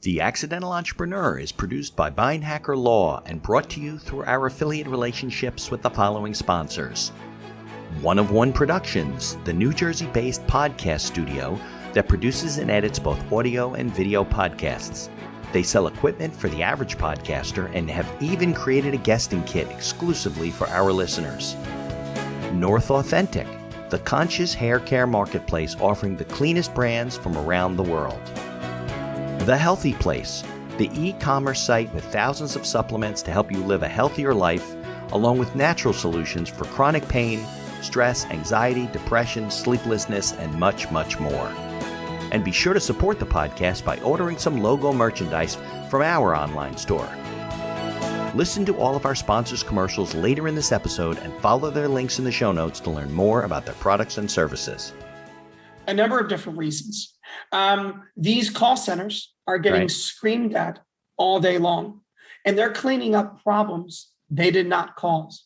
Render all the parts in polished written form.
The Accidental Entrepreneur is produced by Beinhacker Law and brought to you through our affiliate relationships with the following sponsors. One of One Productions, the New Jersey-based podcast studio that produces and edits both audio and video podcasts. They sell equipment for the average podcaster and have even created a guesting kit exclusively for our listeners. North Authentic, the conscious hair care marketplace offering the cleanest brands from around the world. The Healthy Place, the e-commerce site with thousands of supplements to help you live a healthier life, along with natural solutions for chronic pain, stress, anxiety, depression, sleeplessness, and much, much more. And be sure to support the podcast by ordering some logo merchandise from our online store. Listen to all of our sponsors' commercials later in this episode and follow their links in the show notes to learn more about their products and services. A number of different reasons. These call centers are getting screamed at all day long, and they're cleaning up problems they did not cause.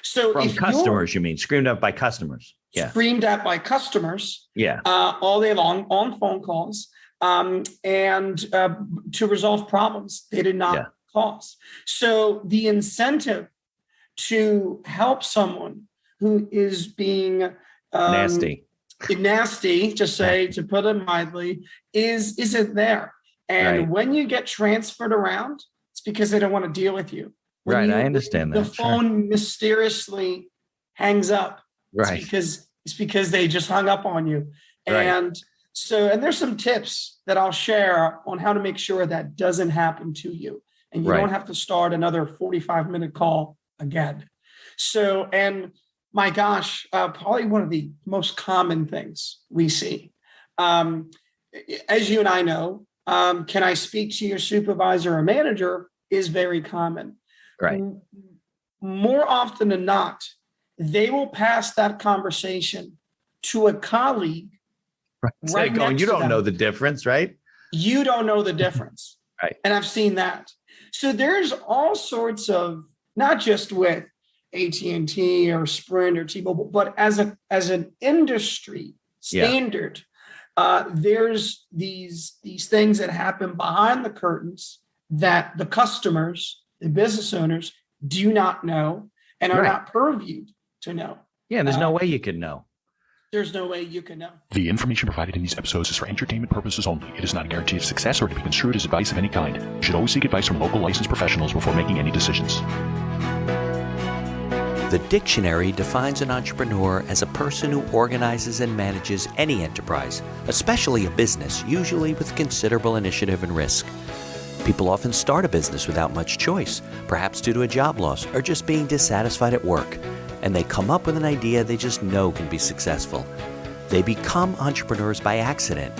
So from customers, you mean screamed at by customers? Yeah. Screamed at by customers. Yeah. All day long on phone calls, and to resolve problems they did not cause. So the incentive to help someone who is being nasty, to put it mildly, isn't there. And when you get transferred around, it's because they don't want to deal with you. I understand that. The phone mysteriously hangs up. It's because they just hung up on you. And there's some tips that I'll share on how to make sure that doesn't happen to you. And you don't have to start another 45-minute call again. So, and my gosh, probably one of the most common things we see. As you and I know, can I speak to your supervisor or manager is very common. Right. More often than not, they will pass that conversation to a colleague. Right. Going, you don't know the difference, right? You don't know the difference. Right. And I've seen that. So there's all sorts of, not just with AT&T or Sprint or T-Mobile, but as an industry standard, there's these things that happen behind the curtains that the customers, the business owners, do not know and are not purviewed to know. Yeah, and there's no way you can know. There's no way you can know. The information provided in these episodes is for entertainment purposes only. It is not a guarantee of success or to be construed as advice of any kind. You should always seek advice from local licensed professionals before making any decisions. The dictionary defines an entrepreneur as a person who organizes and manages any enterprise, especially a business, usually with considerable initiative and risk. People often start a business without much choice, perhaps due to a job loss or just being dissatisfied at work. And they come up with an idea they just know can be successful. They become entrepreneurs by accident.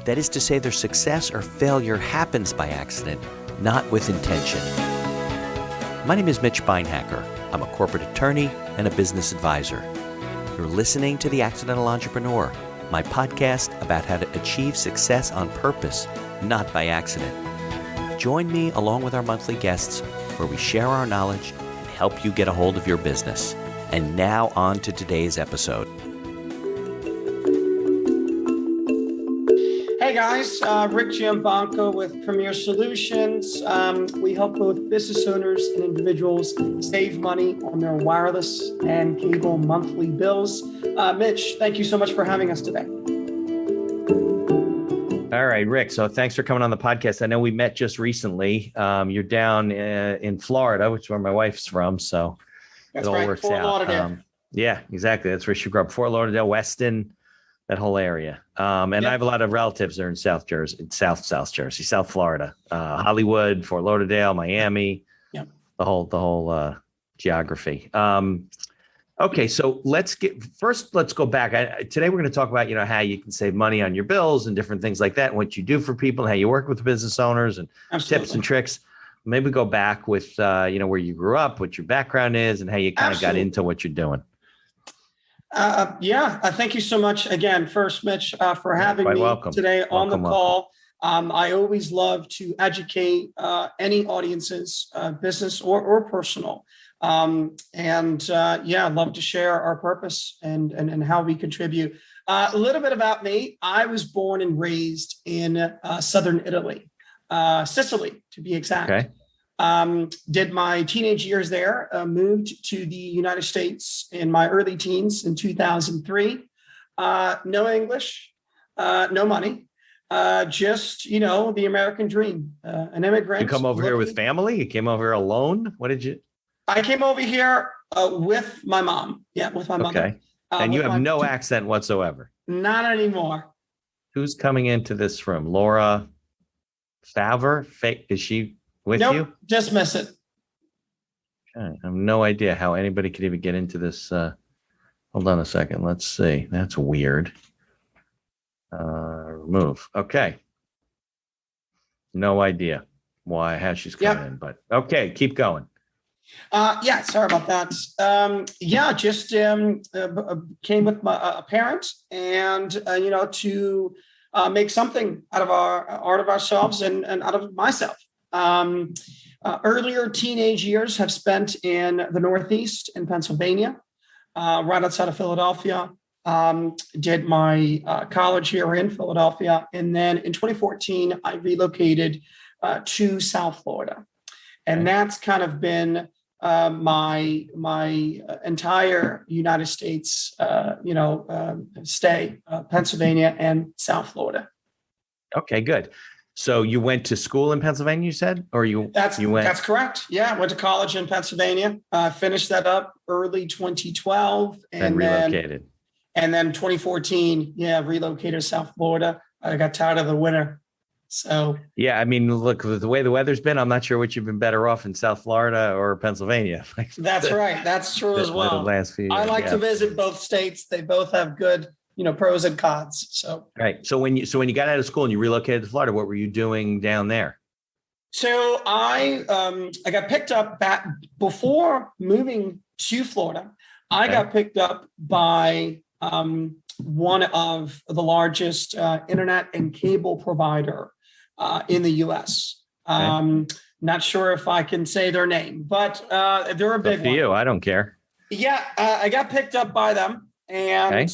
That is to say, their success or failure happens by accident, not with intention. My name is Mitch Beinhacker. I'm a corporate attorney and a business advisor. You're listening to The Accidental Entrepreneur, my podcast about how to achieve success on purpose, not by accident. Join me along with our monthly guests where we share our knowledge and help you get a hold of your business. And now on to today's episode. Hey guys, Rick Giambanco with Premier Solutions. We help both business owners and individuals save money on their wireless and cable monthly bills. Mitch, thank you so much for having us today. All right, Rick. So thanks for coming on the podcast. I know we met just recently. You're down in Florida, which is where my wife's from. So that's it all right. works Fort out. Lauderdale. Yeah, exactly. That's where she grew up. Fort Lauderdale, Weston, that whole area. I have a lot of relatives there in South Jersey, South Florida, Hollywood, Fort Lauderdale, Miami, the whole geography. Okay, so let's go back. Today we're going to talk about, how you can save money on your bills and different things like that, and what you do for people, and how you work with business owners, and tips and tricks. Maybe go back with, where you grew up, what your background is, and how you kind of got into what you're doing. Thank you so much again, first, Mitch, for having me today on the call. I always love to educate any audiences, business or personal. I'd love to share our purpose and how we contribute. A little bit about me. I was born and raised in southern Italy. Sicily, to be exact. Okay. Did my teenage years there, moved to the United States in my early teens in 2003. No English, no money, just, the American dream, an immigrant. You come over here with family? You came over here alone? What did you? I came over here with my mom. Yeah, with my mother. Okay. And you have no accent whatsoever? Not anymore. Who's coming into this room? Laura Favre? Is she with you? Dismiss it. Okay. I have no idea how anybody could even get into this. Hold on a second. Let's see. That's weird. Remove. Okay. No idea how she's coming in, but okay, keep going. Sorry about that. Just came with my parent and, to make something out of ourselves and out of myself. Earlier teenage years have spent in the Northeast in Pennsylvania, right outside of Philadelphia. Did my college here in Philadelphia. And then in 2014, I relocated to South Florida. And that's kind of been my entire United States, stay, Pennsylvania and South Florida. Okay, good. So you went to school in Pennsylvania, you said, or That's correct. Yeah, I went to college in Pennsylvania. Finished that up early 2012, and relocated. And then 2014, relocated to South Florida. I got tired of the winter. So yeah, I mean, look, the way the weather's been, I'm not sure which you've been better off in South Florida or Pennsylvania. That's right. That's true as well. Last few years, I like to visit both states. They both have good, pros and cons. So right. So when you got out of school and you relocated to Florida, what were you doing down there? So I got picked up back before moving to Florida. I got picked up by one of the largest internet and cable provider in the U.S. Not sure if I can say their name, but they're a big one. You, I don't care. Yeah, I got picked up by them, and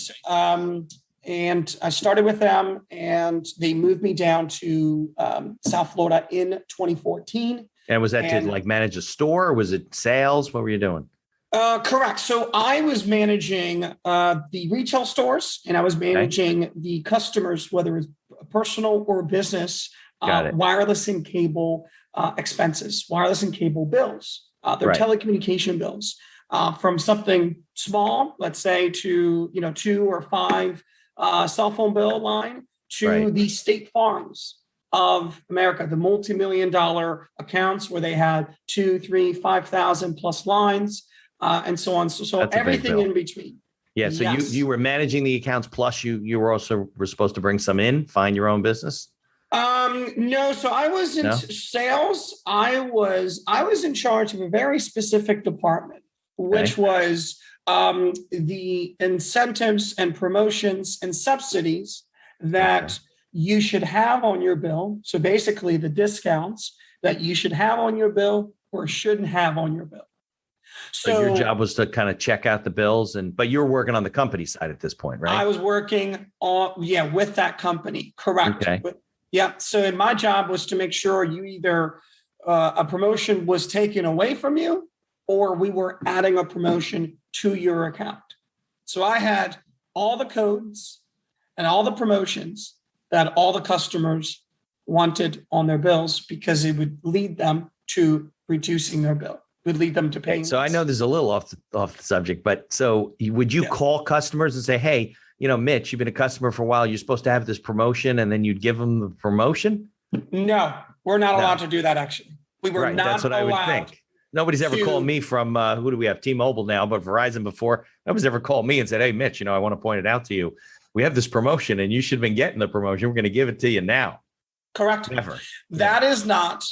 I started with them, and they moved me down to South Florida in 2014. And was that to manage a store? Or was it sales? What were you doing? Correct. So I was managing the retail stores, and I was managing the customers, whether it's personal or business, wireless and cable expenses, wireless and cable bills, their telecommunication bills, from something small, let's say, to 2 or 5 cell phone bill line to the state farms of America, the multi-million-dollar accounts where they had 2, 3, 5,000 plus lines. And so on. So everything in between. Yeah. So you were managing the accounts, plus you were also supposed to bring some in, find your own business. No. So I was in sales. I was in charge of a very specific department, which was the incentives and promotions and subsidies that you should have on your bill. So basically the discounts that you should have on your bill or shouldn't have on your bill. So your job was to kind of check out the bills, but you were working on the company side at this point, right? I was working with that company. Correct. Okay. So my job was to make sure you either a promotion was taken away from you or we were adding a promotion to your account. So I had all the codes and all the promotions that all the customers wanted on their bills because it would lead them to reducing their bill. Would lead them to paying. So I know this is a little off the subject, but so would you call customers and say, hey, Mitch, you've been a customer for a while. You're supposed to have this promotion, and then you'd give them the promotion? No, we're not allowed to do that. Actually, we were not. That's what I would think. Nobody's ever called me from who do we have? T-Mobile now, but Verizon before. Nobody's ever called me and said, hey, Mitch, I want to point it out to you. We have this promotion, and you should have been getting the promotion. We're going to give it to you now. Correct. Never. That is not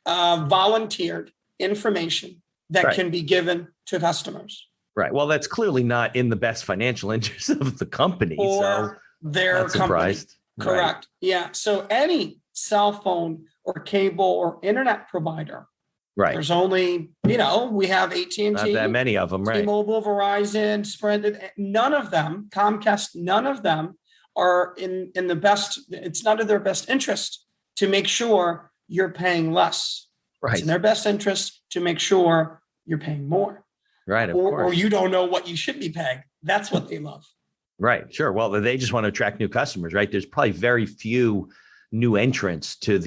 volunteered information that can be given to customers. Right. Well, that's clearly not in the best financial interest of the company. Or their company. Correct. Right. Yeah. So any cell phone or cable or internet provider, there's only, we have AT&T. Not that many of them, right? T-Mobile, Verizon, Sprint, none of them, Comcast, none of them are in the best, it's not in their best interest to make sure you're paying less. Right. It's in their best interest to make sure you're paying more. Right. Or you don't know what you should be paying. That's what they love. Right. Sure. Well, they just want to attract new customers, right? There's probably very few new entrants to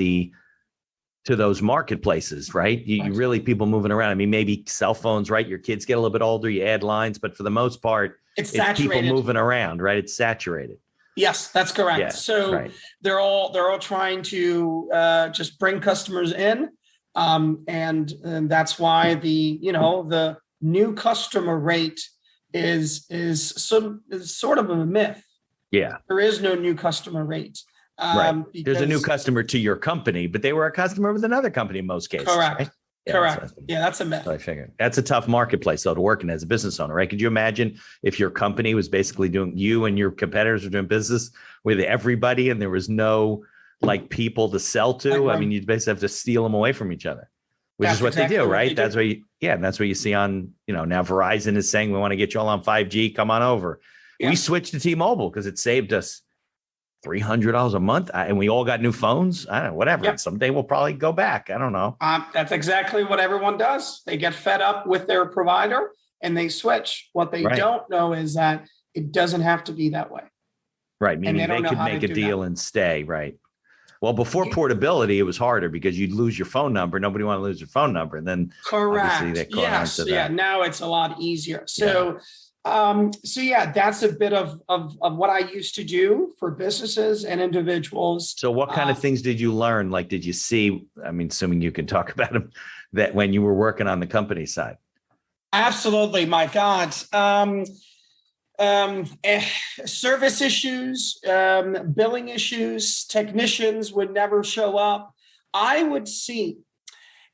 those marketplaces, right? You really, people moving around. I mean, maybe cell phones, right? Your kids get a little bit older, you add lines, but for the most part, it's people moving around, right? It's saturated. Yes, that's correct. Yeah, so they're all trying to just bring customers in. And that's why the new customer rate is sort of a myth. Yeah. There is no new customer rate. There's a new customer to your company, but they were a customer with another company in most cases. Correct. Right? Yeah, correct. That's a myth. I figured. That's a tough marketplace, though, to work in as a business owner, right? Could you imagine if your company was basically doing, you and your competitors were doing business with everybody and there was no people to sell to? I mean, you'd basically have to steal them away from each other, which is what exactly they do, right? That's what that's what you see on, now Verizon is saying, we want to get you all on 5G. Come on over. Yeah. We switched to T-Mobile because it saved us $300 a month, and we all got new phones. I don't know, whatever. Yep. Someday we'll probably go back. I don't know. That's exactly what everyone does. They get fed up with their provider and they switch. What they don't know is that it doesn't have to be that way. Right. Meaning they could make a deal and stay. Right. Well, before portability, it was harder because you'd lose your phone number. Nobody wanted to lose your phone number. And then correct. Yes. Yeah. Now it's a lot easier. So. That's a bit of what I used to do for businesses and individuals. So what kind of things did you learn? Did you see, assuming you can talk about them, that when you were working on the company side? Absolutely. My God. Service issues, billing issues, technicians would never show up. I would see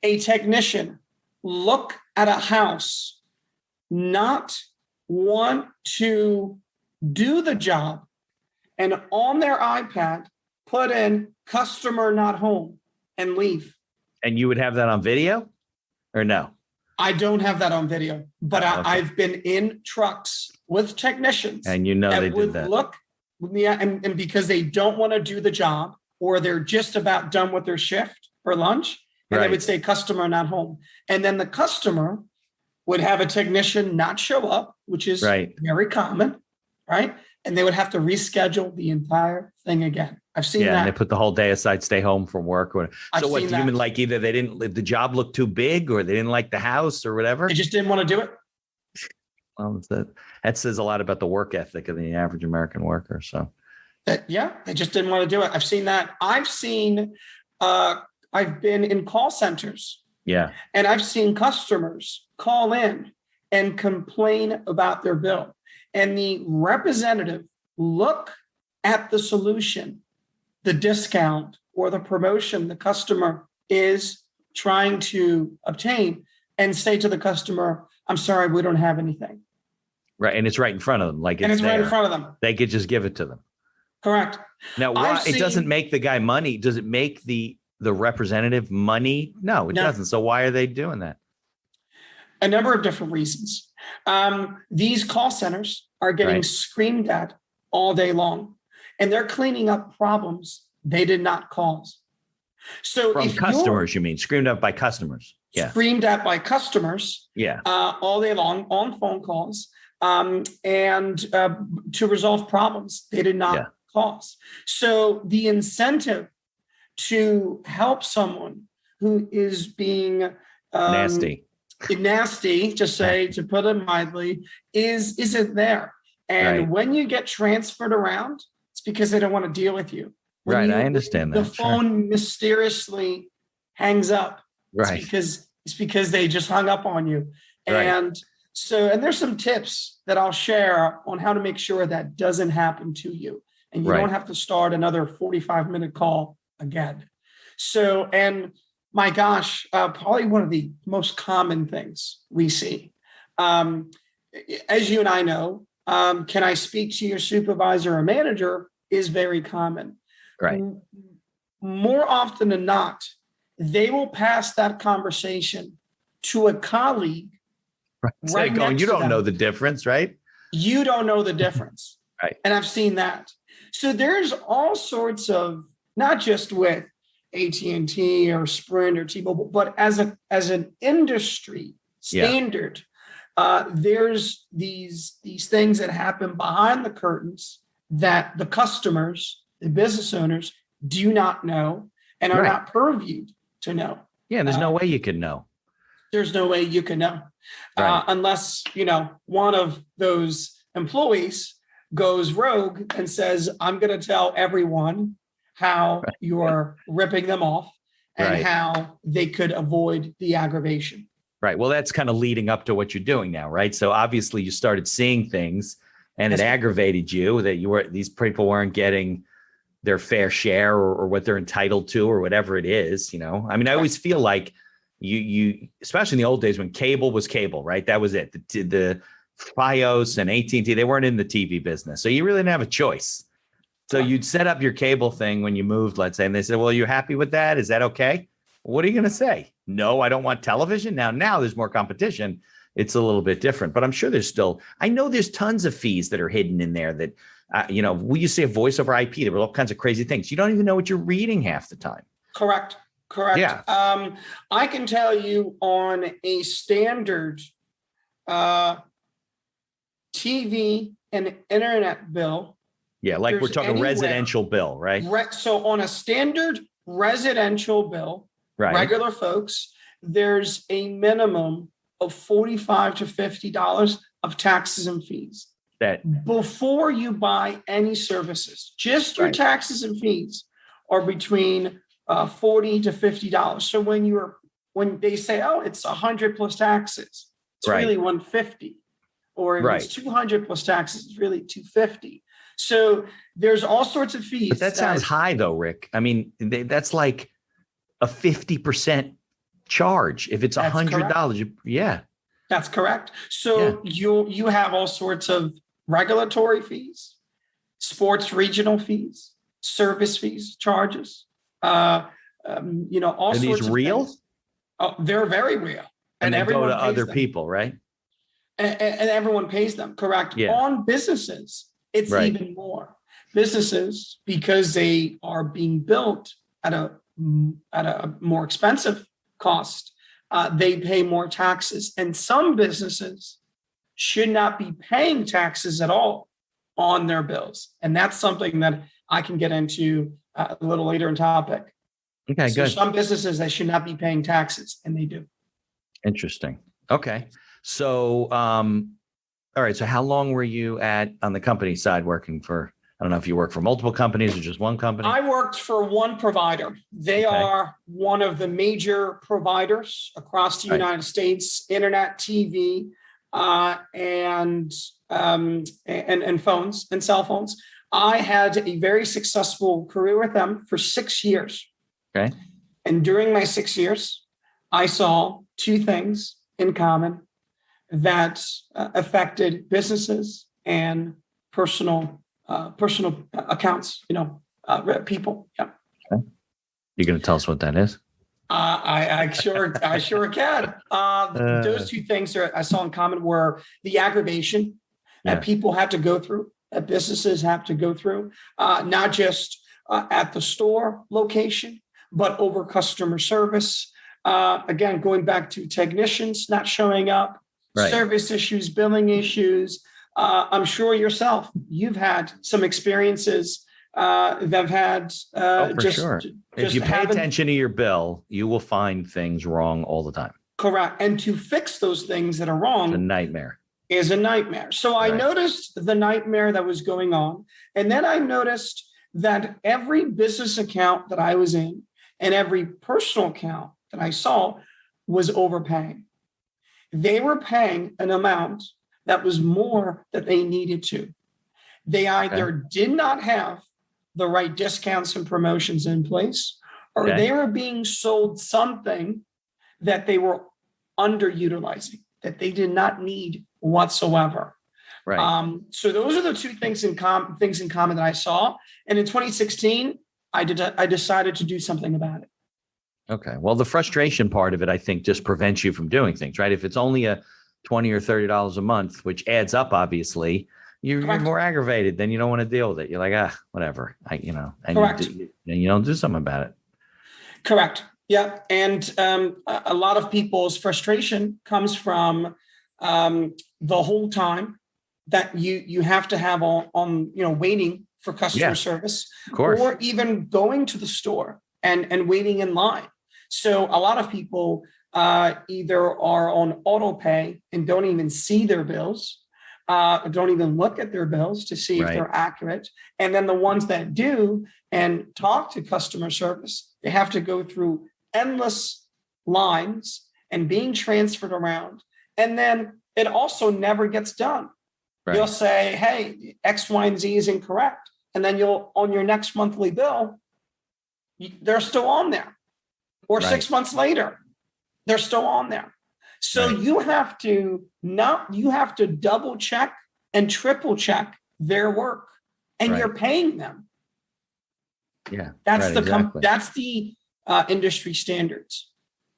a technician look at a house, not want to do the job, and on their iPad put in customer not home and leave. And you would have that on video or no? I don't have that on video, but I've been in trucks with technicians and they did that. Look, and because they don't want to do the job or they're just about done with their shift or lunch, and they would say customer not home. And then the customer would have a technician not show up, which is very common, right? And they would have to reschedule the entire thing again. I've seen that. And they put the whole day aside, stay home from work. So what, do you mean either they didn't, the job looked too big or they didn't like the house or whatever? They just didn't want to do it. Well, that says a lot about the work ethic of the average American worker. So they just didn't want to do it. I've seen that. I've been in call centers. Yeah. And I've seen customers call in and complain about their bill. And the representative look at the solution, the discount or the promotion the customer is trying to obtain, and say to the customer, I'm sorry, we don't have anything. Right. And it's right in front of them. Right in front of them. They could just give it to them. Correct. Now, it doesn't make the guy money. Does it make the representative money? No, it doesn't. So why are they doing that? A number of different reasons. These call centers are getting screamed at all day long, and they're cleaning up problems they did not cause. So from customers, you mean screamed at by customers? Yeah. Screamed at by customers. Yeah. All day long on phone calls, and to resolve problems they did not cause. So the incentive to help someone who is being nasty, to put it mildly, isn't there. And when you get transferred around, it's because they don't want to deal with you. I understand that. The phone mysteriously hangs up. Right. It's because they just hung up on you. And there's some tips that I'll share on how to make sure that doesn't happen to you. And you don't have to start another 45-minute call again. So, and my gosh, probably one of the most common things we see, as you and I know, can I speak to your supervisor or manager is very common. Right. More often than not, they will pass that conversation to a colleague. Right. You don't know the difference, right? You don't know the difference. Right. And I've seen that. So there's all sorts of, not just with AT&T or Sprint or T-Mobile, but as an industry standard, there's these things that happen behind the curtains that the customers, the business owners, do not know and are not purviewed to know. Yeah, there's no way you can know. There's no way you can know unless, one of those employees goes rogue and says, I'm going to tell everyone how you're ripping them off and how they could avoid the aggravation. Right. Well, that's kind of leading up to what you're doing now, right? So obviously you started seeing things and it aggravated you that these people weren't getting their fair share or what they're entitled to or whatever it is, I mean, I always feel like you, especially in the old days when cable was cable, right? That was it. The Fios and AT&T, they weren't in the TV business. So you really didn't have a choice. So you'd set up your cable thing when you moved, let's say, and they said, well, you're happy with that? Is that okay? What are you going to say? No, I don't want television. Now there's more competition. It's a little bit different, but I'm sure I know there's tons of fees that are hidden in there that, we used to say voice over IP, there were all kinds of crazy things. You don't even know what you're reading half the time. Correct. Yeah. I can tell you on a standard TV and internet bill. Yeah, like we're talking residential bill, right? So on a standard residential bill, regular folks, there's a minimum of $45 to $50 of taxes and fees. That before you buy any services, just your taxes and fees are between $40 to $50. So when they say, oh, it's 100 plus taxes, it's really 150. Or if it's 200 plus taxes, it's really 250. So there's all sorts of fees. But that sounds high though, Rick. I mean, that's like a 50% charge. If it's $100, that's correct. So you have all sorts of regulatory fees, sports regional fees, service fees, charges, all Are sorts these of real? things. Oh, they're very real. And they go to other people, right? And everyone pays them, correct? Yeah. On businesses, it's even more. Businesses, because they are being built at a more expensive cost, they pay more taxes. And some businesses should not be paying taxes at all on their bills. And that's something that I can get into a little later in topic. Okay, so good. Some businesses, they should not be paying taxes, and they do. Interesting. Okay. So, all right. So how long were you on the company side working for? I don't know if you work for multiple companies or just one company. I worked for one provider. They are one of the major providers across the United States, internet, TV, and phones and cell phones. I had a very successful career with them for 6 years. Okay. And during my 6 years, I saw two things in common that affected businesses and personal accounts, people. Yeah. Okay. You're going to tell us what that is? I sure can. Those two things I saw in common were the aggravation that people have to go through, that businesses have to go through, not just at the store location, but over customer service. Again, going back to technicians not showing up, service issues, billing issues. I'm sure yourself, you've had some experiences that have had sure. If you pay attention to your bill, you will find things wrong all the time. Correct. And to fix those things that are wrong, it's a nightmare. Is a nightmare. So I noticed the nightmare that was going on. And then I noticed that every business account that I was in and every personal account that I saw was overpaying. They were paying an amount that was more than they needed to. They either did not have the right discounts and promotions in place, or they were being sold something that they were underutilizing, that they did not need whatsoever. Right. So those are the two things in common that I saw. And in 2016, I decided to do something about it. Okay. Well, the frustration part of it, I think, just prevents you from doing things, right? If it's only a $20 or $30 a month, which adds up, obviously, you're more aggravated. Then you don't want to deal with it. You're like, whatever. And you don't do something about it. Correct. Yeah. And a lot of people's frustration comes from the whole time that you have to have on waiting for customer service, or even going to the store and waiting in line. So a lot of people either are on auto pay and don't even see their bills, don't even look at their bills to see if they're accurate. And then the ones that do and talk to customer service, they have to go through endless lines and being transferred around. And then it also never gets done. You'll say, hey, X, Y, and Z is incorrect. And then on your next monthly bill, they're still on there. Or 6 months later, they're still on there. So you have to double check and triple check their work, and you're paying them. Yeah. That's the industry standards.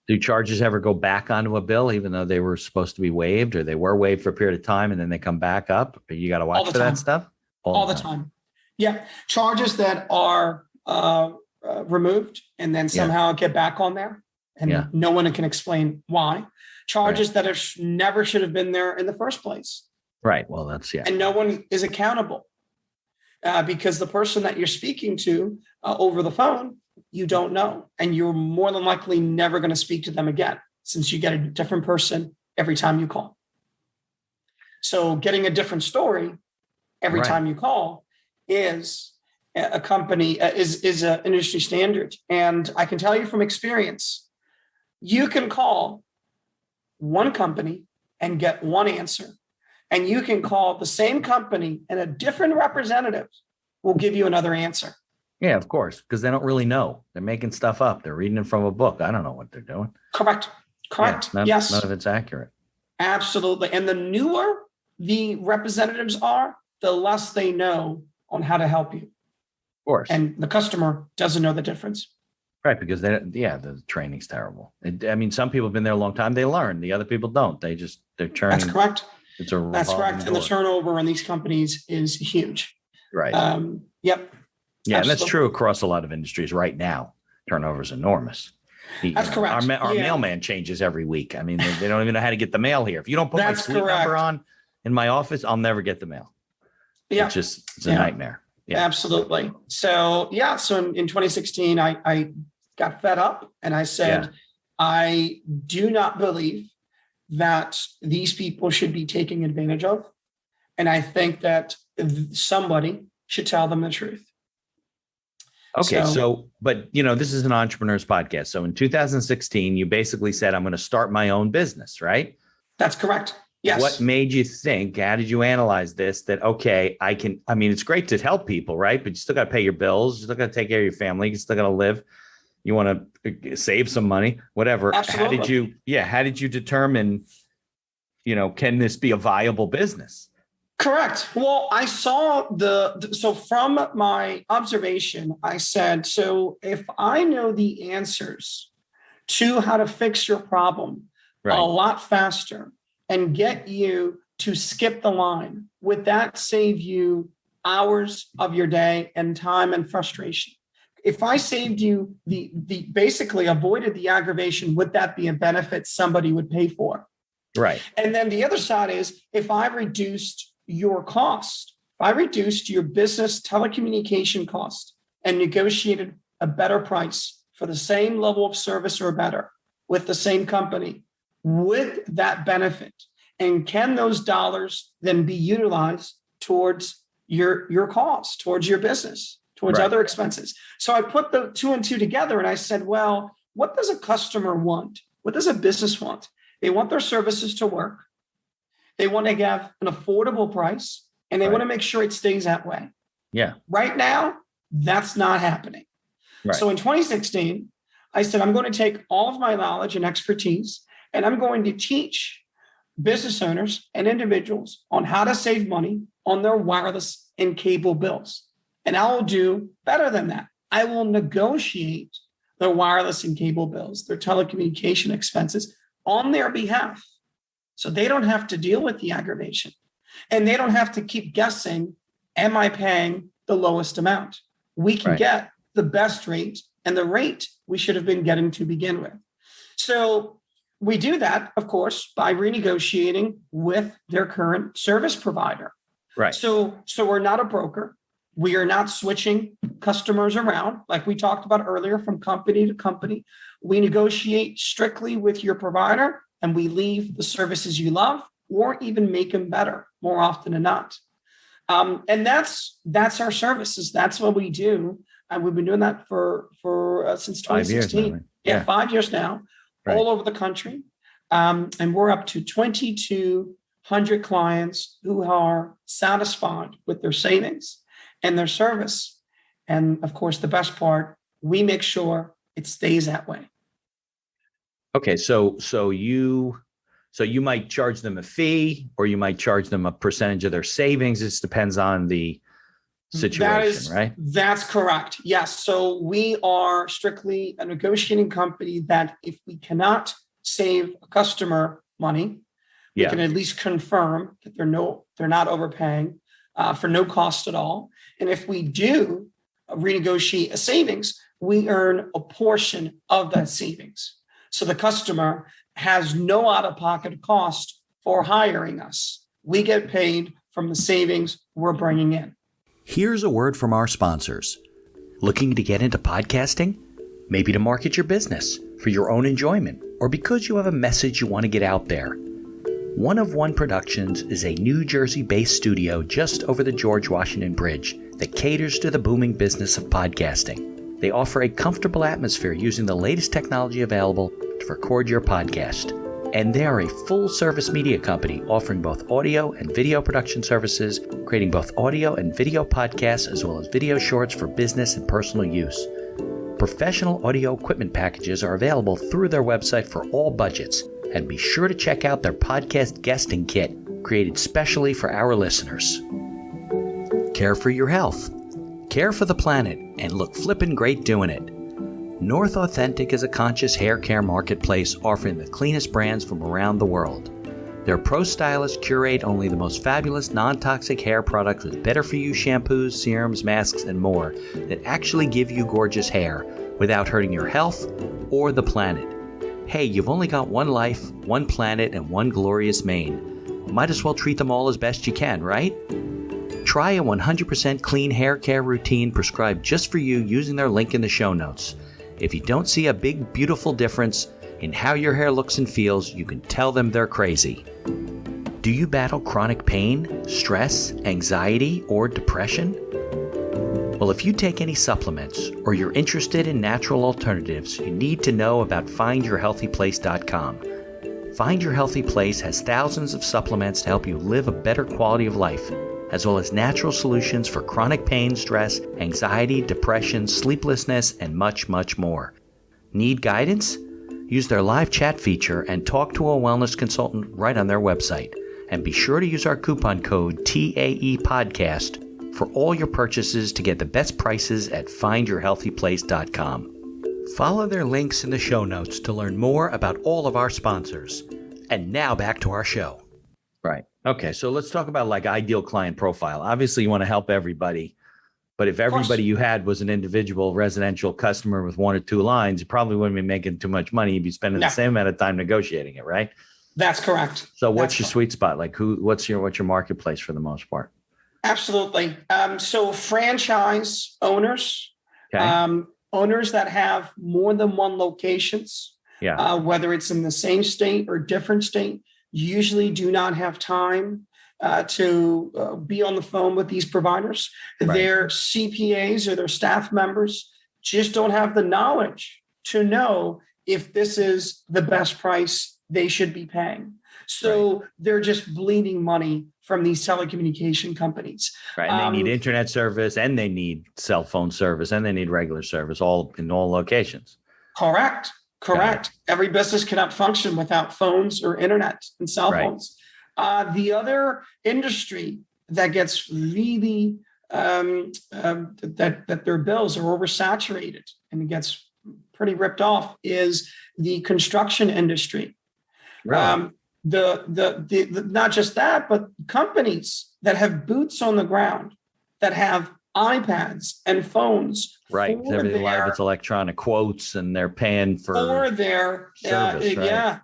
Do charges ever go back onto a bill, even though they were supposed to be waived, or they were waived for a period of time and then they come back up? You got to watch for that stuff all the time. Yeah. Charges that are removed and then somehow get back on there, and no one can explain why. Charges that never should have been there in the first place. Right. Well, that's and no one is accountable because the person that you're speaking to over the phone, you don't know, and you're more than likely never going to speak to them again, since you get a different person every time you call. So getting a different story every time you call is a company is an industry standard. And I can tell you from experience, you can call one company and get one answer, and you can call the same company and a different representative will give you another answer. Yeah, of course, because they don't really know. They're making stuff up. They're reading it from a book. I don't know what they're doing. Correct. Yes. None of it's accurate. Absolutely. And the newer the representatives are, the less they know on how to help you. Of course. And the customer doesn't know the difference. Right, because the training's terrible. Some people have been there a long time. They learn. The other people don't. They're churning. That's correct. That's correct. And the turnover in these companies is huge. Right. Yep. Yeah, and that's true across a lot of industries right now. Turnover is enormous. That's correct. Our mailman changes every week. They don't even know how to get the mail here. If you don't put my suite number on in my office, I'll never get the mail. Yeah. It's a nightmare. Yeah. Absolutely. So in 2016, I got fed up and I said, I do not believe that these people should be taken advantage of. And I think that somebody should tell them the truth. Okay. But this is an entrepreneur's podcast. So in 2016, you basically said, I'm going to start my own business, right? That's correct. Yes. What made you think, how did you analyze this, that, okay, it's great to help people, right? But you still got to pay your bills. You still got to take care of your family. You still got to live. You want to save some money, whatever. Absolutely. How did you determine, can this be a viable business? Correct. Well, I saw so from my observation, I said, so if I know the answers to how to fix your problem a lot faster and get you to skip the line, would that save you hours of your day and time and frustration? If I saved you the basically avoided the aggravation, would that be a benefit somebody would pay for? Right. And then the other side is, if I reduced your cost, if I reduced your business telecommunication cost and negotiated a better price for the same level of service or better with the same company, would that benefit? And can those dollars then be utilized towards your cost, towards your business, towards other expenses? So I put the 2 and 2 together and I said, well, what does a customer want? What does a business want? They want their services to work. They want to have an affordable price, and they want to make sure it stays that way. Yeah. Right now, that's not happening. Right. So in 2016, I said, I'm going to take all of my knowledge and expertise, and I'm going to teach business owners and individuals on how to save money on their wireless and cable bills. And I will do better than that. I will negotiate their wireless and cable bills, their telecommunication expenses on their behalf. So they don't have to deal with the aggravation, and they don't have to keep guessing, am I paying the lowest amount? We can get the best rate and the rate we should have been getting to begin with. So we do that, of course, by renegotiating with their current service provider. Right. So we're not a broker. We are not switching customers around like we talked about earlier from company to company. We negotiate strictly with your provider, and we leave the services you love or even make them better more often than not. And that's our services. That's what we do. And we've been doing that for since 2016. 5 years now, right? Yeah, 5 years now, right. All over the country. And we're up to 2,200 clients who are satisfied with their savings and their service. And of course, the best part, we make sure it stays that way. Okay, so you might charge them a fee, or you might charge them a percentage of their savings. It depends on the situation, right? That's correct. Yes. So we are strictly a negotiating company that if we cannot save a customer money, we can at least confirm that they're not overpaying for no cost at all. And if we do renegotiate a savings, we earn a portion of that savings. So the customer has no out-of-pocket cost for hiring us. We get paid from the savings we're bringing in. Here's a word from our sponsors. Looking to get into podcasting? Maybe to market your business for your own enjoyment, or because you have a message you want to get out there. One of One Productions is a New Jersey-based studio just over the George Washington Bridge that caters to the booming business of podcasting. They offer a comfortable atmosphere using the latest technology available to record your podcast. And they are a full-service media company offering both audio and video production services, creating both audio and video podcasts as well as video shorts for business and personal use. Professional audio equipment packages are available through their website for all budgets. And be sure to check out their podcast guesting kit, created specially for our listeners. Care for your health. Care for the planet, and look flippin' great doing it. North Authentic is a conscious hair care marketplace offering the cleanest brands from around the world. Their pro stylists curate only the most fabulous non-toxic hair products with better-for-you shampoos, serums, masks, and more that actually give you gorgeous hair without hurting your health or the planet. Hey, you've only got one life, one planet, and one glorious mane. Might as well treat them all as best you can, right? Try a 100% clean hair care routine prescribed just for you using their link in the show notes. If you don't see a big, beautiful difference in how your hair looks and feels, you can tell them they're crazy. Do you battle chronic pain, stress, anxiety, or depression? Well, if you take any supplements or you're interested in natural alternatives, you need to know about FindYourHealthyPlace.com. Find Your Healthy Place has thousands of supplements to help you live a better quality of life, as well as natural solutions for chronic pain, stress, anxiety, depression, sleeplessness, and much, much more. Need guidance? Use their live chat feature and talk to a wellness consultant right on their website. And be sure to use our coupon code TAEPodcast for all your purchases to get the best prices at FindYourHealthyPlace.com. Follow their links in the show notes to learn more about all of our sponsors. And now back to our show. Right. Okay. So let's talk about like ideal client profile. Obviously, you want to help everybody. But if everybody you had was an individual residential customer with one or two lines, you probably wouldn't be making too much money. You'd be spending the same amount of time negotiating it, right? That's correct. So what's your sweet spot? Like what's your marketplace for the most part? Absolutely. So franchise owners, owners that have more than one locations, whether it's in the same state or different state, usually do not have time to be on the phone with these providers. Right. Their CPAs or their staff members just don't have the knowledge to know if this is the best price they should be paying. So they're just bleeding money from these telecommunication companies. Right. And they need internet service, and they need cell phone service, and they need regular service, all in all locations. Correct. Every business cannot function without phones or internet and cell phones. The other industry that gets really that their bills are oversaturated and it gets pretty ripped off is the construction industry. Right. The not just that, but companies that have boots on the ground, that have iPads and phones. Right. A lot of it's electronic quotes, and they're paying for their service,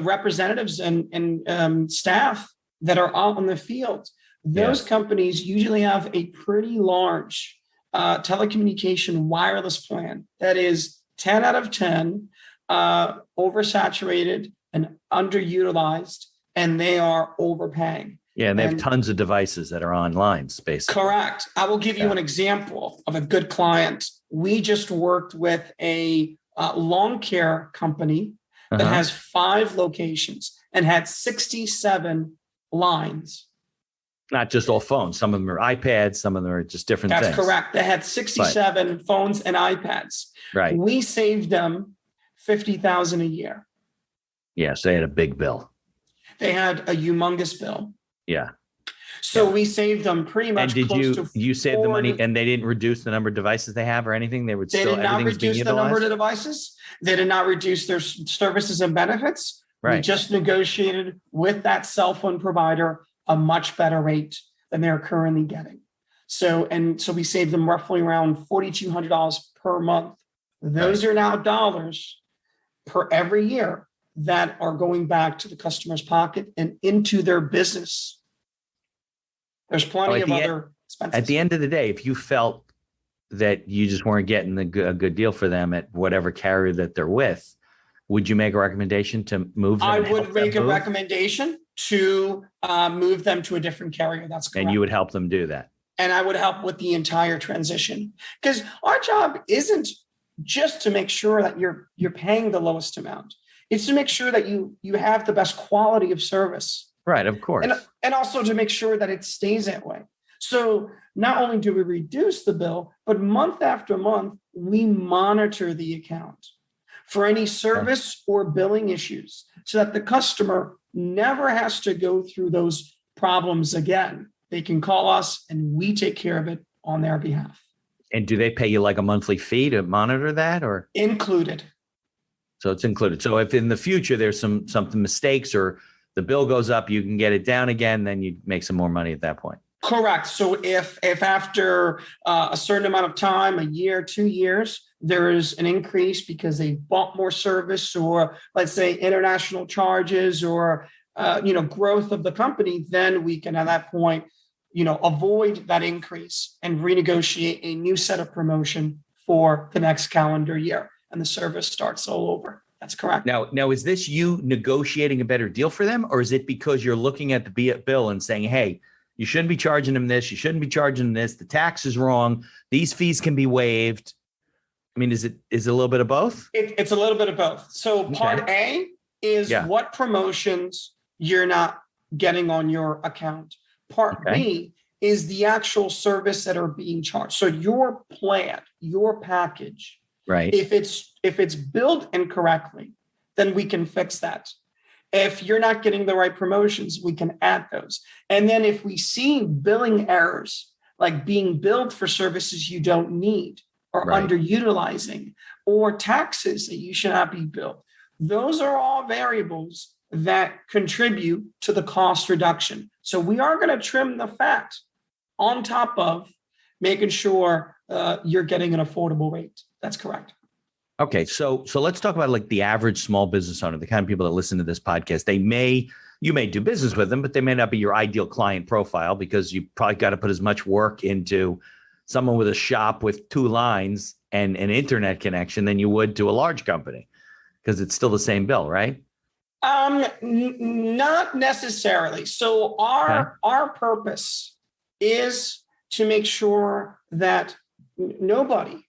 representatives and staff that are out in the field. Those companies usually have a pretty large telecommunication wireless plan that is 10 out of 10, oversaturated and underutilized, and they are overpaying. Yeah, and they have tons of devices that are online, basically. Correct. I will give you an example of a good client. We just worked with a lawn care company that has 5 locations and had 67 lines. Not just all phones. Some of them are iPads. Some of them are just different things. That's correct. They had 67 phones and iPads. Right. We saved them $50,000 a year. Yes, they had a big bill. They had a humongous bill. Yeah. So we saved them pretty much. And you saved the money, and they didn't reduce the number of devices they have or anything? They did not reduce the number of devices. They did not reduce their services and benefits. Right. We just negotiated with that cell phone provider a much better rate than they're currently getting. So we saved them roughly around $4,200 per month. Those are now dollars per every year that are going back to the customer's pocket and into their business. There's plenty of other expenses. At the end of the day, if you felt that you just weren't getting a good deal for them at whatever carrier that they're with, would you make a recommendation to move them? I would make a recommendation to move them to a different carrier. That's correct. And you would help them do that. And I would help with the entire transition, because our job isn't just to make sure that you're paying the lowest amount. It's to make sure that you have the best quality of service. Right, of course. And also to make sure that it stays that way. So not only do we reduce the bill, but month after month, we monitor the account for any service or billing issues so that the customer never has to go through those problems again. They can call us and we take care of it on their behalf. And do they pay you like a monthly fee to monitor that, or? Included. So it's included. So if in the future there's something mistakes or the bill goes up, you can get it down again, then you make some more money at that point. Correct. So if after a certain amount of time, a year, 2 years, there is an increase because they bought more service, or let's say international charges, or growth of the company, then we can at that point, avoid that increase and renegotiate a new set of promotion for the next calendar year, and the service starts all over. That's correct. Now, is this you negotiating a better deal for them, or is it because you're looking at the bill and saying, hey, you shouldn't be charging them this, you shouldn't be charging them this, the tax is wrong, these fees can be waived? I mean, is it a little bit of both? It's a little bit of both. So part A is what promotions you're not getting on your account. Part B is the actual service that are being charged. So your plan, your package, right? If it's billed incorrectly, then we can fix that. If you're not getting the right promotions, we can add those. And then if we see billing errors, like being billed for services you don't need, or underutilizing, or taxes that you should not be billed, those are all variables that contribute to the cost reduction. So we are going to trim the fat on top of making sure you're getting an affordable rate. That's correct. Okay, so let's talk about like the average small business owner, the kind of people that listen to this podcast. You may do business with them, but they may not be your ideal client profile, because you probably got to put as much work into someone with a shop with 2 lines and an internet connection than you would to a large company, because it's still the same bill, right? Not necessarily. So our purpose is to make sure that nobody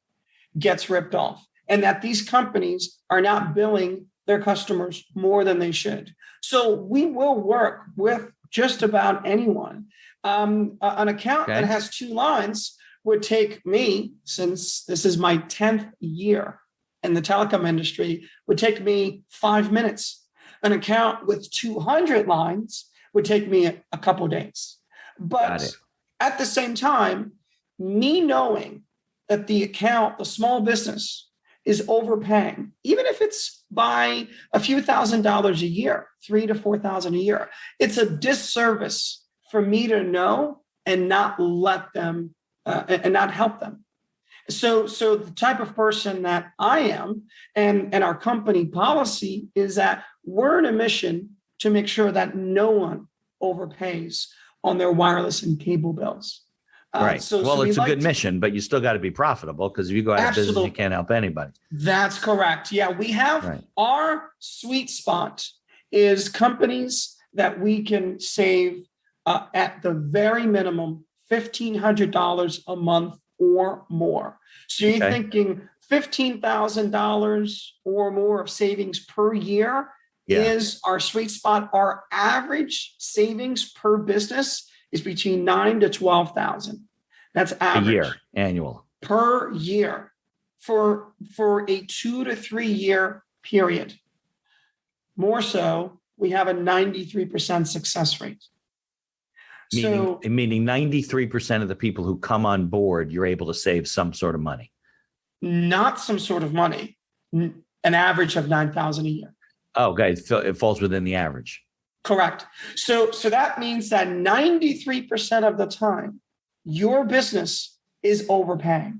gets ripped off, and that these companies are not billing their customers more than they should. So we will work with just about anyone. An account that has 2 lines would take me, since this is my 10th year in the telecom industry, would take me 5 minutes. An account with 200 lines would take me a couple days. But at the same time, me knowing that the account, the small business, is overpaying, even if it's by a few $1,000s a year, $3,000 to $4,000 a year, it's a disservice for me to know and not let them and not help them. So the type of person that I am and our company policy is that we're in a mission to make sure that no one overpays on their wireless and cable bills. Right. So it's a good mission, but you still got to be profitable, because if you go out of business, you can't help anybody. That's correct. Yeah, we have our sweet spot is companies that we can save at the very minimum $1,500 a month or more. So you're thinking $15,000 or more of savings per year is our sweet spot. Our average savings per business is between $9,000 to $12,000. That's average. A year, annual. Per year for a 2 to 3 year period. More so, we have a 93% success rate. Meaning 93% of the people who come on board, you're able to save some sort of money. Not some sort of money, an average of $9,000 a year. Oh, okay. It falls within the average. Correct. So that means that 93% of the time, your business is overpaying.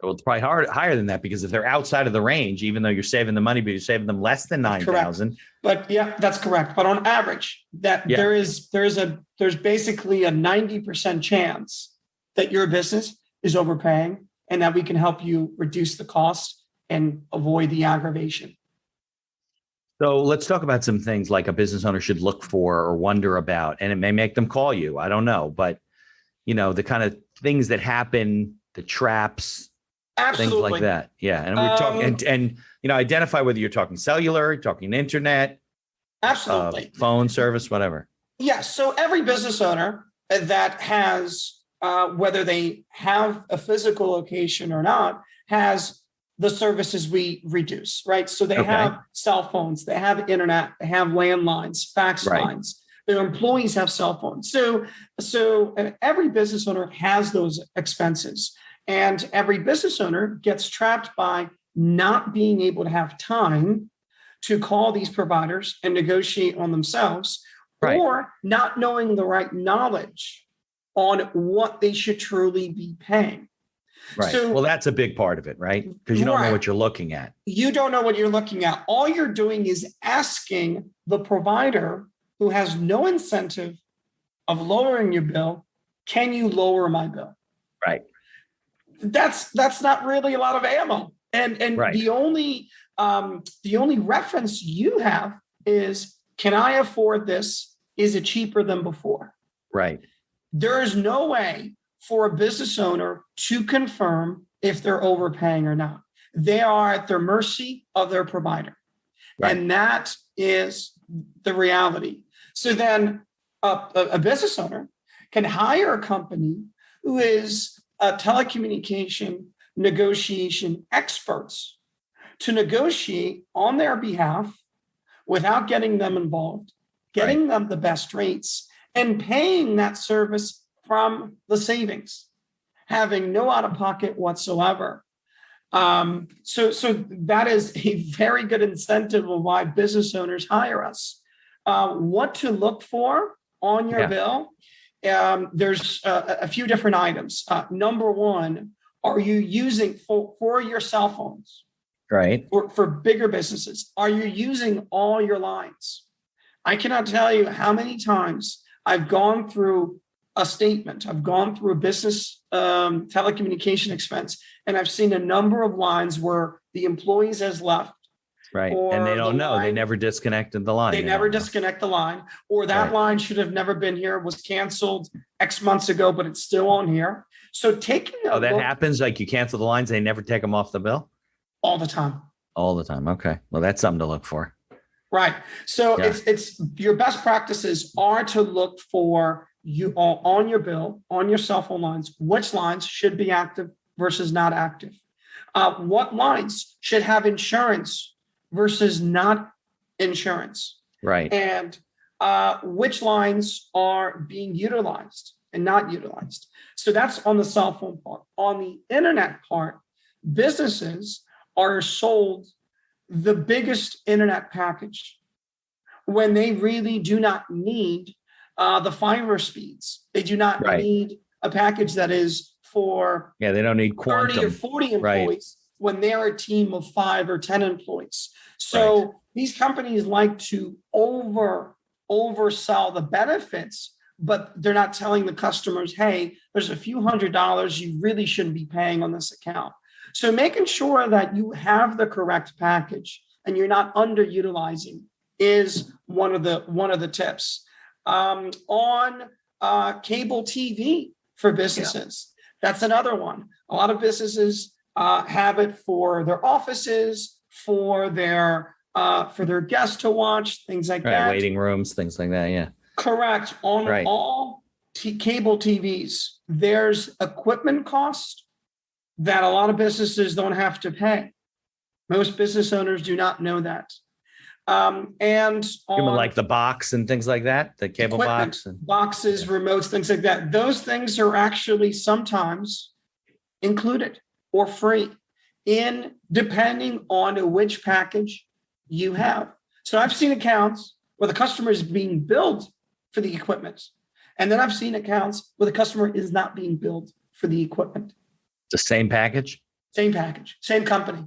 Well, it's probably higher than that, because if they're outside of the range, even though you're saving the money, but you're saving them less than 9,000. But yeah, that's correct. But on average, there's basically a 90% chance that your business is overpaying, and that we can help you reduce the cost and avoid the aggravation. So let's talk about some things like a business owner should look for or wonder about, and it may make them call you. I don't know, but the kind of things that happen, the traps, absolutely, things like that. Yeah. And we're talking and identify whether you're talking cellular, talking internet, absolutely, phone service, whatever. Yeah. So every business owner that has, whether they have a physical location or not, has the services we reduce, right? So they have cell phones, they have internet, they have landlines, fax lines. Their employees have cell phones. So every business owner has those expenses, and every business owner gets trapped by not being able to have time to call these providers and negotiate on themselves, or not knowing the right knowledge on what they should truly be paying. Right. So, well, that's a big part of it, right? Because you don't know what you're looking at. You don't know what you're looking at. All you're doing is asking the provider, who has no incentive of lowering your bill, can you lower my bill? Right. That's not really a lot of ammo. And the only reference you have is, can I afford this? Is it cheaper than before? Right. There is no way for a business owner to confirm if they're overpaying or not. They are at the mercy of their provider. Right. And that is the reality. So then a business owner can hire a company who is a telecommunication negotiation experts to negotiate on their behalf without getting them involved, getting them the best rates, and paying that service from the savings, having no out-of-pocket whatsoever. So that is a very good incentive of why business owners hire us. What to look for on your bill? There's a few different items. Number one, are you using for your cell phones? Right. For bigger businesses, are you using all your lines? I cannot tell you how many times I've gone through a statement. I've gone through a business telecommunication expense, and I've seen a number of lines where the employees has left. Right. And they don't know. They never disconnected the line. They never disconnect the line, or that line should have never been here, was canceled X months ago, but it's still on here. So taking a that happens, like you cancel the lines, they never take them off the bill? All the time. All the time. Okay. Well, that's something to look for. Right. So it's your best practices are to look for you on your bill, on your cell phone lines, which lines should be active versus not active. What lines should have insurance versus not insurance. Right. And which lines are being utilized and not utilized. So that's on the cell phone part. On the internet part, businesses are sold the biggest internet package when they really do not need the fiber speeds. They do not need a package that is for they don't need quantum 30 or 40 employees when they're a team of 5 or 10 employees. So these companies like to oversell the benefits, but they're not telling the customers, hey, there's a few $100s you really shouldn't be paying on this account. So making sure that you have the correct package and you're not underutilizing is one of the tips. On cable TV for businesses, that's another one. A lot of businesses have it for their offices, for their guests to watch, things like that. Waiting rooms, things like that. Yeah. Correct. On all cable TVs, there's equipment cost that a lot of businesses don't have to pay. Most business owners do not know that. And on like the box and things like that, the cable box and boxes, remotes, things like that. Those things are actually sometimes included or free depending on which package you have. So I've seen accounts where the customer is being billed for the equipment. And then I've seen accounts where the customer is not being billed for the equipment. The same package? Same package, same company.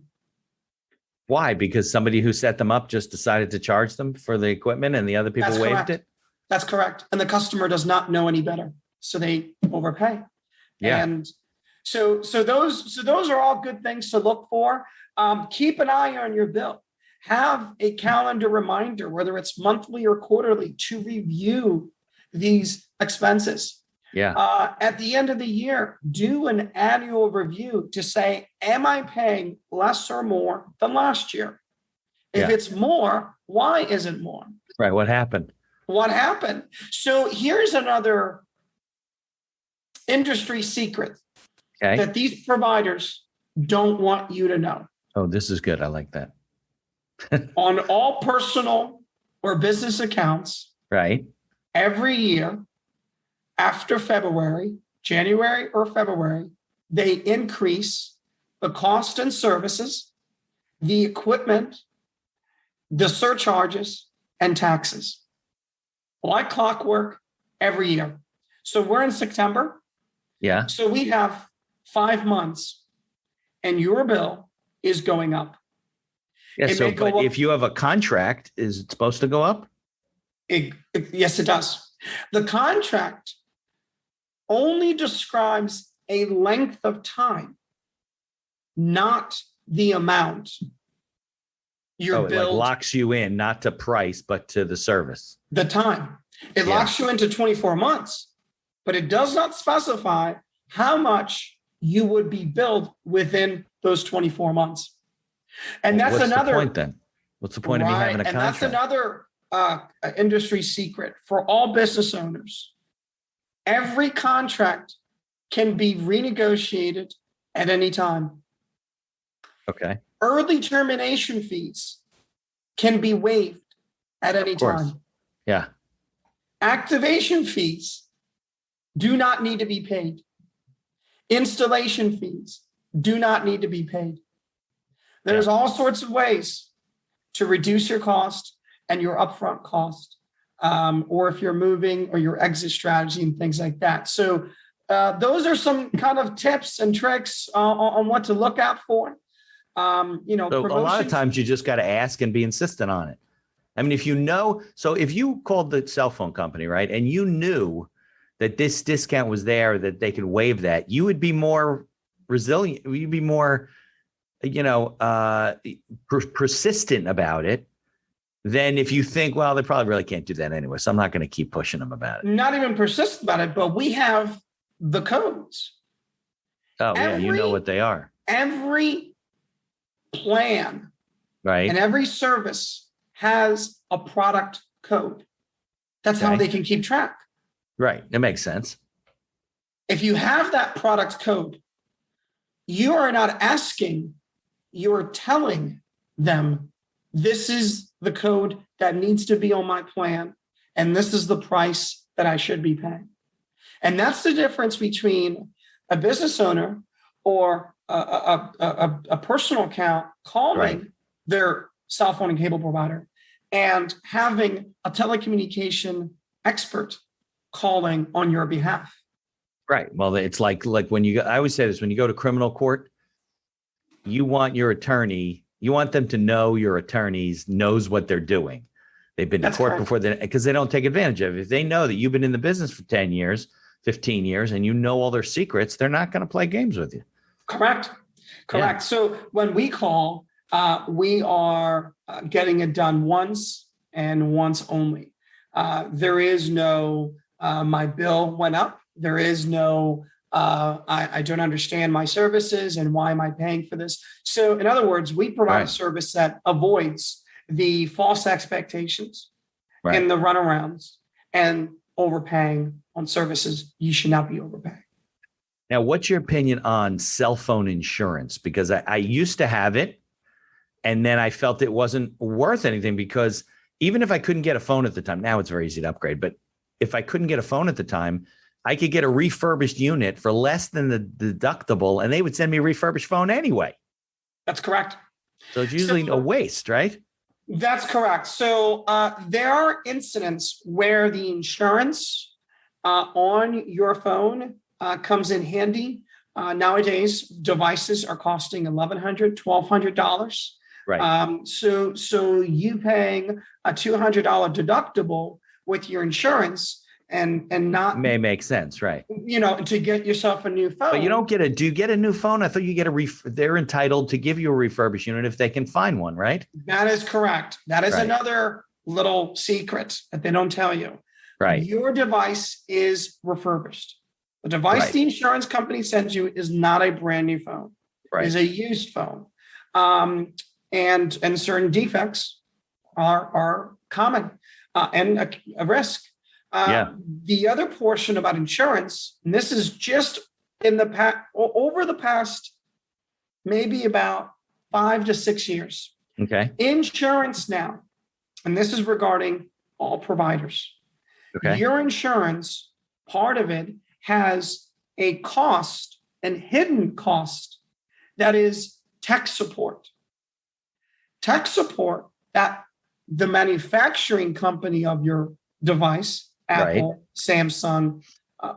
Why? Because somebody who set them up just decided to charge them for the equipment and the other people waived it? That's correct. And the customer does not know any better. So they overpay. Yeah. And so those are all good things to look for. Keep an eye on your bill. Have a calendar reminder, whether it's monthly or quarterly, to review these expenses. Yeah. At the end of the year, do an annual review to say, am I paying less or more than last year? If it's more, why is it more? Right. What happened? So here's another industry secret that these providers don't want you to know. Oh, this is good. I like that. On all personal or business accounts, every year, after February, January or February, they increase the cost and services, the equipment, the surcharges, and taxes. Like clockwork every year. So we're in September. Yeah. So we have 5 months and your bill is going up. Yeah. But if you have a contract, is it supposed to go up? Yes, it does. The contract only describes a length of time, not the amount. Your bill locks you in, not to price, but to the service. The time. It locks you into 24 months, but it does not specify how much you would be billed within those 24 months. And that's another point then. What's the point of me having a contract? And that's another industry secret for all business owners. Every contract can be renegotiated at any time. Okay. Early termination fees can be waived at any time. Yeah. Activation fees do not need to be paid. Installation fees do not need to be paid. There's all sorts of ways to reduce your cost and your upfront cost, or if you're moving or your exit strategy and things like that. So those are some kind of tips and tricks on what to look out for. So a lot of times you just got to ask and be insistent on it. I mean, if you called the cell phone company, right, and you knew that this discount was there, that they could waive that, you would be more resilient. You'd be more, persistent about it than if you think, well, they probably really can't do that anyway, so I'm not going to keep pushing them about it. Not even persistent about it, but we have the codes. Oh, you know what they are. Every plan, right, and every service has a product code. That's how they can keep track. Right. It makes sense. If you have that product code, you are not asking, you're telling them, this is the code that needs to be on my plan, and this is the price that I should be paying. And that's the difference between a business owner or a personal account calling their cell phone and cable provider and having a telecommunication expert calling on your behalf. Right. Well, it's like when you go, I always say this, when you go to criminal court, you want them to know your attorneys knows what they're doing. They've been to court before, because they don't take advantage of it. If they know that you've been in the business for 10 years, 15 years, and you know all their secrets, they're not going to play games with you. Correct. Yeah. So when we call, we are getting it done once and once only. There is no, my bill went up. There is no, I don't understand my services and why am I paying for this? So in other words, we provide a service that avoids the false expectations and the runarounds and overpaying on services you should not be overpaying. Now, what's your opinion on cell phone insurance? Because I used to have it, and then I felt it wasn't worth anything, because even if I couldn't get a phone at the time, now it's very easy to upgrade, but if I couldn't get a phone at the time, I could get a refurbished unit for less than the deductible, and they would send me a refurbished phone anyway. That's correct. So it's usually a waste, right? That's correct. So there are incidents where the insurance on your phone comes in handy. Nowadays, devices are costing $1,100, $1,200. Right. So you paying a $200 deductible with your insurance and not may make sense, right? To get yourself a new phone. But you don't get do you get a new phone? I thought you get they're entitled to give you a refurbished unit if they can find one, right? That is correct. That is another little secret that they don't tell you. Right. Your device is refurbished. The device the insurance company sends you is not a brand new phone. Right. It is a used phone. And certain defects are common and a risk. The other portion about insurance, and this is just over the past maybe about 5 to 6 years. Okay. Insurance now, and this is regarding all providers. Okay. Your insurance, part of it has a cost, and hidden cost, that is tech support. Tech support that the manufacturing company of your device, Apple, Samsung,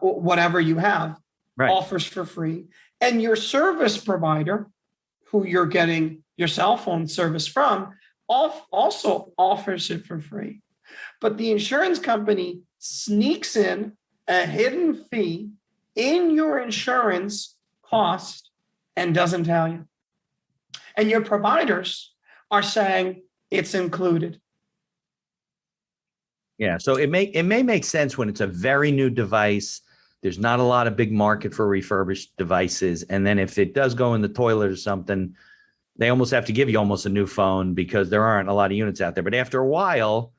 whatever you have, offers for free. And your service provider, who you're getting your cell phone service from, also offers it for free. But the insurance company sneaks in a hidden fee in your insurance cost and doesn't tell you. And your providers are saying it's included. Yeah, so it may make sense when it's a very new device. There's not a lot of big market for refurbished devices. And then if it does go in the toilet or something, they almost have to give you almost a new phone because there aren't a lot of units out there. But after a while,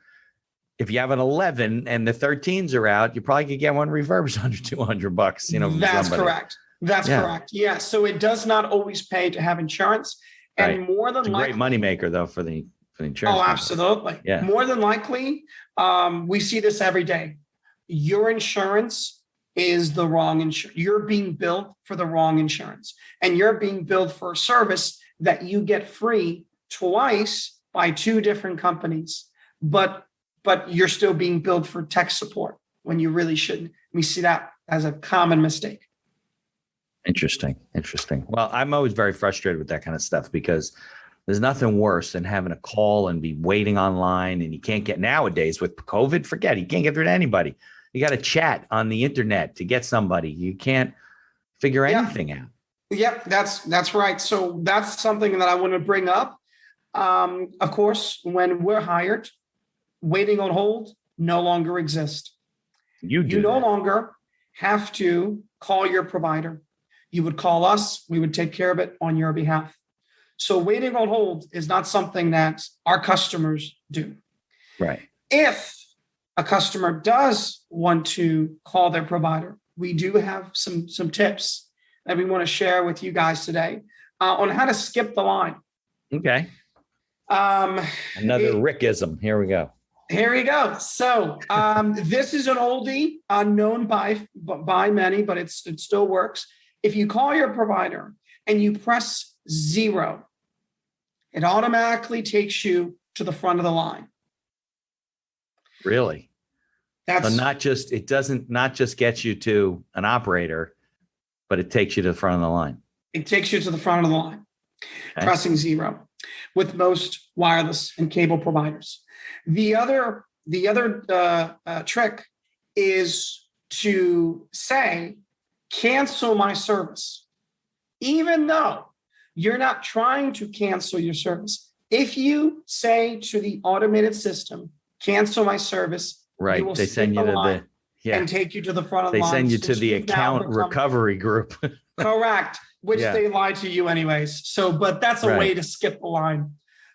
if you have an 11 and the 13s are out, you probably could get one refurbished under $200, That's correct. That's correct. Yeah. So it does not always pay to have insurance. And more than likely, great moneymaker though for the insurance. Oh, company. Absolutely. Yeah. More than likely, we see this every day. Your insurance is the wrong insurance. You're being billed for the wrong insurance, and you're being billed for a service that you get free twice by 2 different companies. But you're still being billed for tech support when you really shouldn't. We see that as a common mistake. Interesting. Well, I'm always very frustrated with that kind of stuff because there's nothing worse than having a call and be waiting online, and you can't get, nowadays with COVID, forget it. You can't get through to anybody. You got to chat on the internet to get somebody. You can't figure anything out. Yep, that's right. So that's something that I want to bring up. Of course, when we're hired, waiting on hold no longer exists. You no longer have to call your provider. You would call us. We would take care of it on your behalf. So waiting on hold is not something that our customers do. Right. If a customer does want to call their provider, we do have some tips that we want to share with you guys today on how to skip the line. Okay. Another Rickism. Here we go. Here we go. So this is an oldie, unknown by many, but it still works. If you call your provider and you press 0, it automatically takes you to the front of the line. Really? That's it doesn't not just get you to an operator, but it takes you to the front of the line. It takes you to the front of the line, Okay. pressing zero with most wireless and cable providers. The other trick is to say, cancel my service, even though you're not trying to cancel your service. If you say to the automated system, cancel my service, Right. They send you to and take you to the front of the line. They send you to the account recovery group. Correct. Which they lie to you anyways. So, but that's a way to skip the line.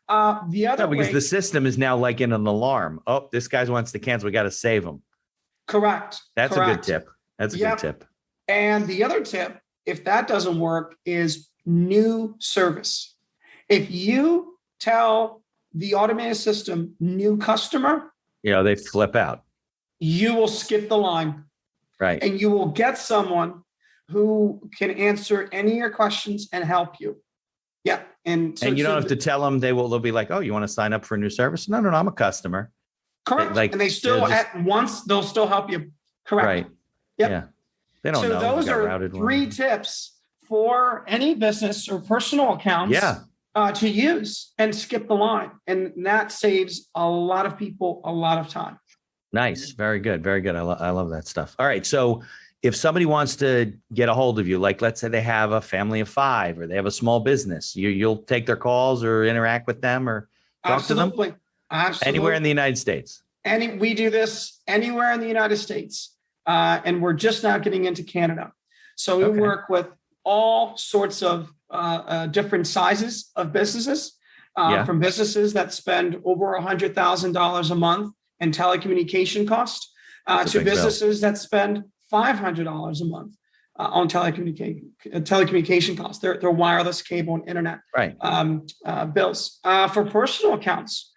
The other because the system is now like in an alarm. Oh, this guy wants to cancel. We got to save him. Correct. That's a good tip. That's a good tip. And the other tip, if that doesn't work, is new service. If you tell the automated system new customer, they flip out. You will skip the line. Right. And you will get someone who can answer any of your questions and help you. Yeah. And you don't have to tell them. They'll be like, oh, you want to sign up for a new service? No, I'm a customer. Correct. And they still they'll still help you. Correct. Right. Yep. Yeah. They don't know. So those are 3 tips for any business or personal accounts to use and skip the line. And that saves a lot of people a lot of time. Nice. Very good. Very good. I love that stuff. All right. So if somebody wants to get a hold of you, like let's say they have a family of 5 or they have a small business, you'll take their calls or interact with them or talk to them? Absolutely. Anywhere in the United States? We do this anywhere in the United States. And we're just now getting into Canada. So we work with all sorts of different sizes of businesses, from businesses that spend over $100,000 a month in telecommunication cost to businesses that spend $500 a month on telecommunication costs. They're wireless, cable, and internet bills. For personal accounts,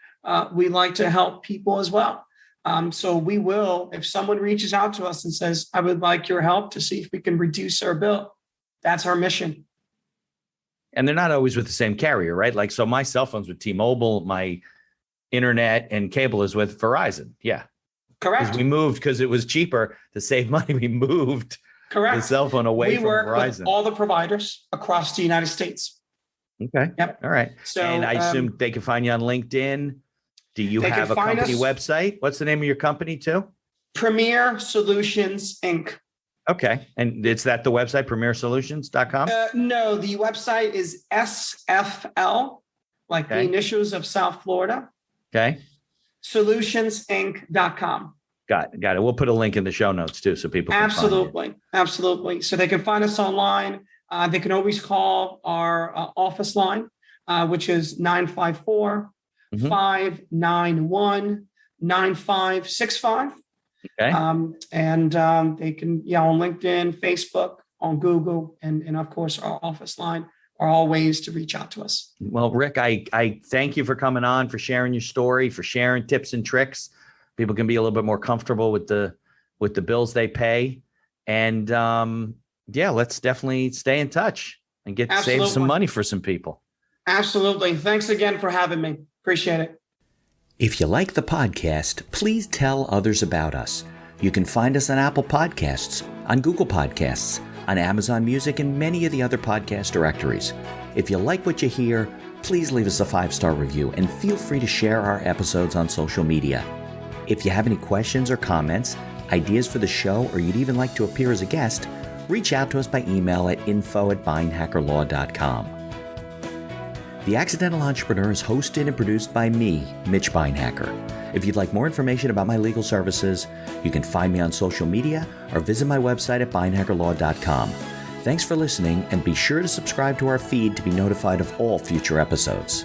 we like to help people as well. So we will, if someone reaches out to us and says, I would like your help to see if we can reduce our bill, that's our mission. And they're not always with the same carrier, right? Like, so my cell phone's with T-Mobile, my internet and cable is with Verizon. Yeah. Correct. We moved because it was cheaper to save money. We moved the cell phone away from Verizon. We work with all the providers across the United States. Okay. Yep. All right. So, and I assume they can find you on LinkedIn. Do you have a company website? What's the name of your company too? Premier Solutions, Inc. Okay. And it's the website, premiersolutions.com? No, the website is SFL, like the initials of South Florida. Okay. Solutionsinc.com. Got it. We'll put a link in the show notes too, so people can find it. Absolutely. So they can find us online. They can always call our office line, which is 954-591-9565. Okay. And they can, on LinkedIn, Facebook, on Google, and of course, our office line are all ways to reach out to us. Well, Rick, I thank you for coming on, for sharing your story, for sharing tips and tricks. People can be a little bit more comfortable with the bills they pay. And let's definitely stay in touch and save some money for some people. Absolutely. Thanks again for having me. Appreciate it. If you like the podcast, please tell others about us. You can find us on Apple Podcasts, on Google Podcasts, on Amazon Music, and many of the other podcast directories. If you like what you hear, please leave us a 5-star review and feel free to share our episodes on social media. If you have any questions or comments, ideas for the show, or you'd even like to appear as a guest, reach out to us by email at info@beinhackerlaw.com. The Accidental Entrepreneur is hosted and produced by me, Mitch Beinhacker. If you'd like more information about my legal services, you can find me on social media or visit my website at beinhackerlaw.com. Thanks for listening, and be sure to subscribe to our feed to be notified of all future episodes.